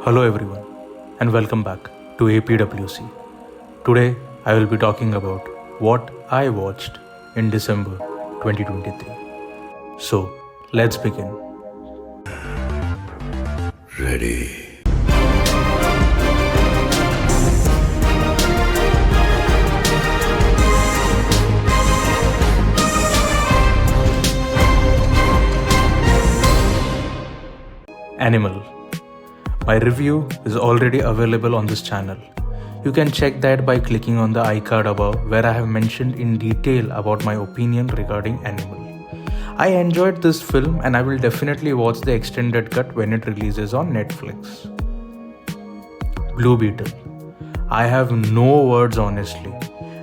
Hello everyone and welcome back to APWC. Today I will be talking about what I watched in December 2023. So let's begin. Ready. Animal. My review is already available on this channel. You can check that by clicking on the iCard above, where I have mentioned in detail about my opinion regarding Animal. I enjoyed this film and I will definitely watch the extended cut when it releases on Netflix. Blue Beetle. I have no words honestly.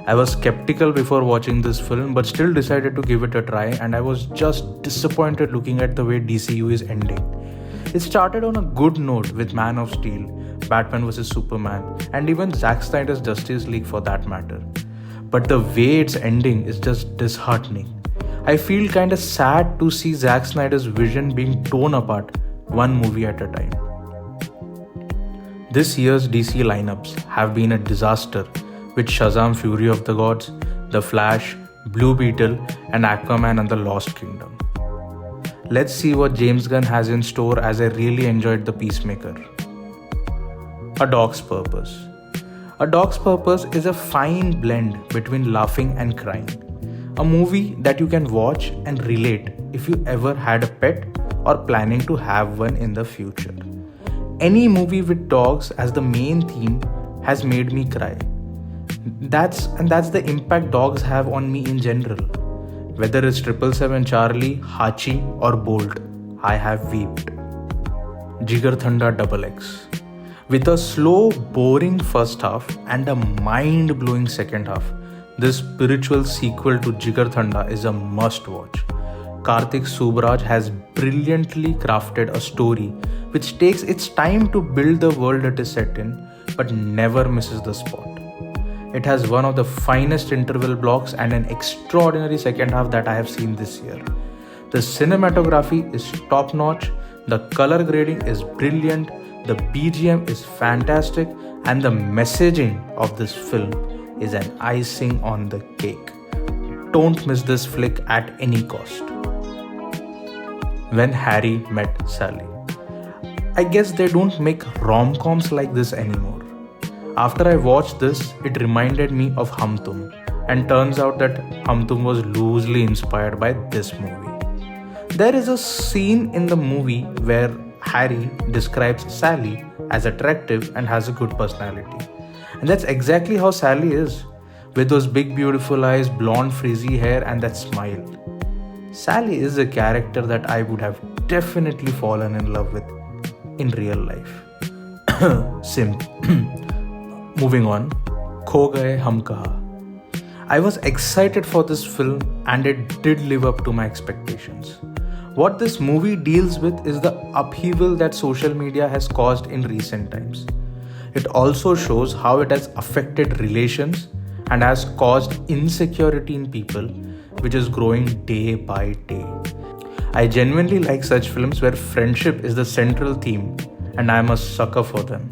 I was skeptical before watching this film but still decided to give it a try, and I was just disappointed looking at the way DCU is ending. It started on a good note with Man of Steel, Batman vs Superman, and even Zack Snyder's Justice League for that matter. But the way it's ending is just disheartening. I feel kinda sad to see Zack Snyder's vision being torn apart one movie at a time. This year's DC lineups have been a disaster, with Shazam Fury of the Gods, The Flash, Blue Beetle, and Aquaman and the Lost Kingdom. Let's see what James Gunn has in store, as I really enjoyed The Peacemaker. A Dog's Purpose. A Dog's Purpose is a fine blend between laughing and crying. A movie that you can watch and relate if you ever had a pet or planning to have one in the future. Any movie with dogs as the main theme has made me cry. That's the impact dogs have on me in general. Whether it's 777 Charlie, Hachi, or Bolt, I have wept. Jigar Thanda XX. With a slow, boring first half and a mind-blowing second half, this spiritual sequel to Jigar Thanda is a must-watch. Karthik Subraj has brilliantly crafted a story which takes its time to build the world it is set in, but never misses the spot. It has one of the finest interval blocks and an extraordinary second half that I have seen this year. The cinematography is top notch, the color grading is brilliant, the BGM is fantastic, and the messaging of this film is an icing on the cake. Don't miss this flick at any cost. When Harry Met Sally. I guess they don't make rom-coms like this anymore. After I watched this, it reminded me of Hum Tum, and turns out that Hum Tum was loosely inspired by this movie. There is a scene in the movie where Harry describes Sally as attractive and has a good personality. And that's exactly how Sally is, with those big beautiful eyes, blonde frizzy hair, and that smile. Sally is a character that I would have definitely fallen in love with in real life. Simp. Moving on, Kho Gaye Hum Kaha. I was excited for this film and it did live up to my expectations. What this movie deals with is the upheaval that social media has caused in recent times. It also shows how it has affected relations and has caused insecurity in people, which is growing day by day. I genuinely like such films where friendship is the central theme, and I'm a sucker for them.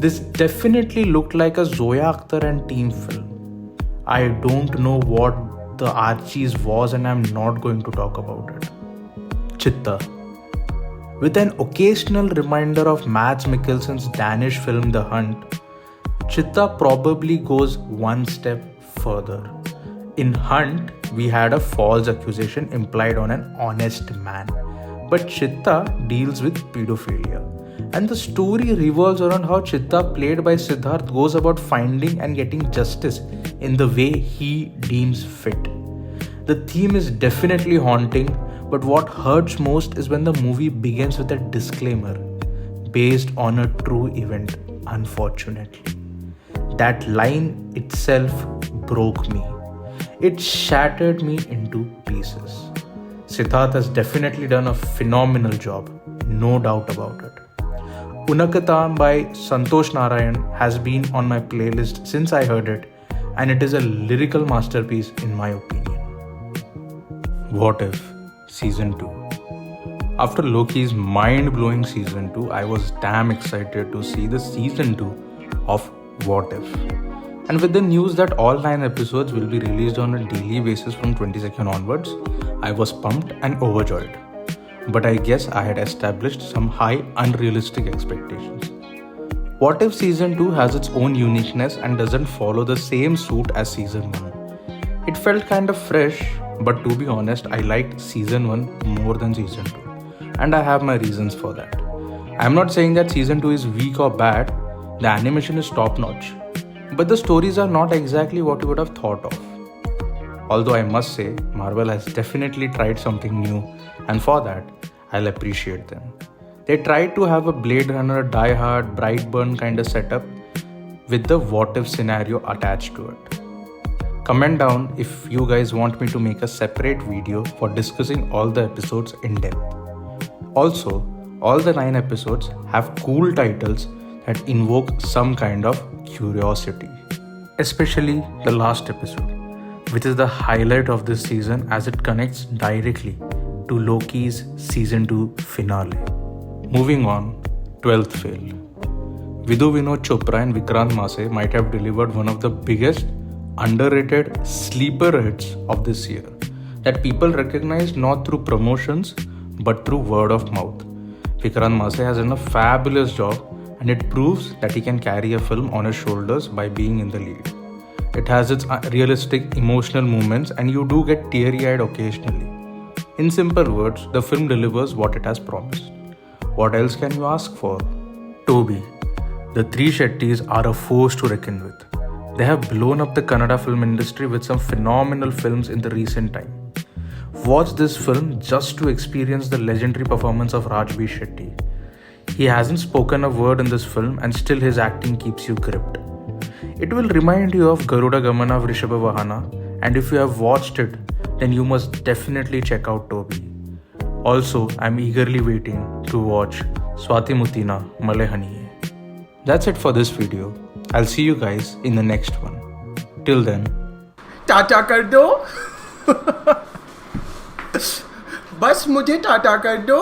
This definitely looked like a Zoya Akhtar and team film. I don't know what the Archies was, and I'm not going to talk about it. Chitta. With an occasional reminder of Mads Mikkelsen's Danish film The Hunt, Chitta probably goes one step further. In Hunt, we had a false accusation implied on an honest man, but Chitta deals with pedophilia. And the story revolves around how Chitta, played by Siddharth, goes about finding and getting justice in the way he deems fit. The theme is definitely haunting, but what hurts most is when the movie begins with a disclaimer based on a true event, unfortunately. That line itself broke me. It shattered me into pieces. Siddharth has definitely done a phenomenal job, no doubt about it. Unakatam by Santosh Narayan has been on my playlist since I heard it, and it is a lyrical masterpiece in my opinion. What If Season 2. After Loki's mind-blowing season 2, I was damn excited to see the season 2 of What If. And with the news that all 9 episodes will be released on a daily basis from 22nd onwards, I was pumped and overjoyed. But I guess I had established some high unrealistic expectations. What If Season 2 has its own uniqueness and doesn't follow the same suit as Season 1. It felt kind of fresh, but to be honest, I liked Season 1 more than Season 2. And I have my reasons for that. I'm not saying that Season 2 is weak or bad, the animation is top notch. But the stories are not exactly what you would have thought of. Although I must say, Marvel has definitely tried something new, and for that, I'll appreciate them. They tried to have a Blade Runner, Die Hard, Brightburn kind of setup with the what if scenario attached to it. Comment down if you guys want me to make a separate video for discussing all the episodes in depth. Also, all the 9 episodes have cool titles that invoke some kind of curiosity. Especially the last episode, which is the highlight of this season as it connects directly to Loki's Season 2 finale. Moving on, 12th fail. Vidhu Vinod Chopra and Vikrant Massey might have delivered one of the biggest underrated sleeper hits of this year that people recognize not through promotions but through word of mouth. Vikrant Massey has done a fabulous job, and it proves that he can carry a film on his shoulders by being in the lead. It has its realistic emotional moments, and you do get teary-eyed occasionally. In simple words, the film delivers what it has promised. What else can you ask for? Toby. The three Shettys are a force to reckon with. They have blown up the Kannada film industry with some phenomenal films in the recent time. Watch this film just to experience the legendary performance of Rajbir Shetty. He hasn't spoken a word in this film, and still his acting keeps you gripped. It will remind you of Garuda Gamana of Rishabha Vahana, and if you have watched it, then you must definitely check out Toby. Also, I'm eagerly waiting to watch Swati Muthina Male Haniye. That's it for this video. I'll see you guys in the next one. Till then, Tata कर दो बस मुझे टाटा कर दो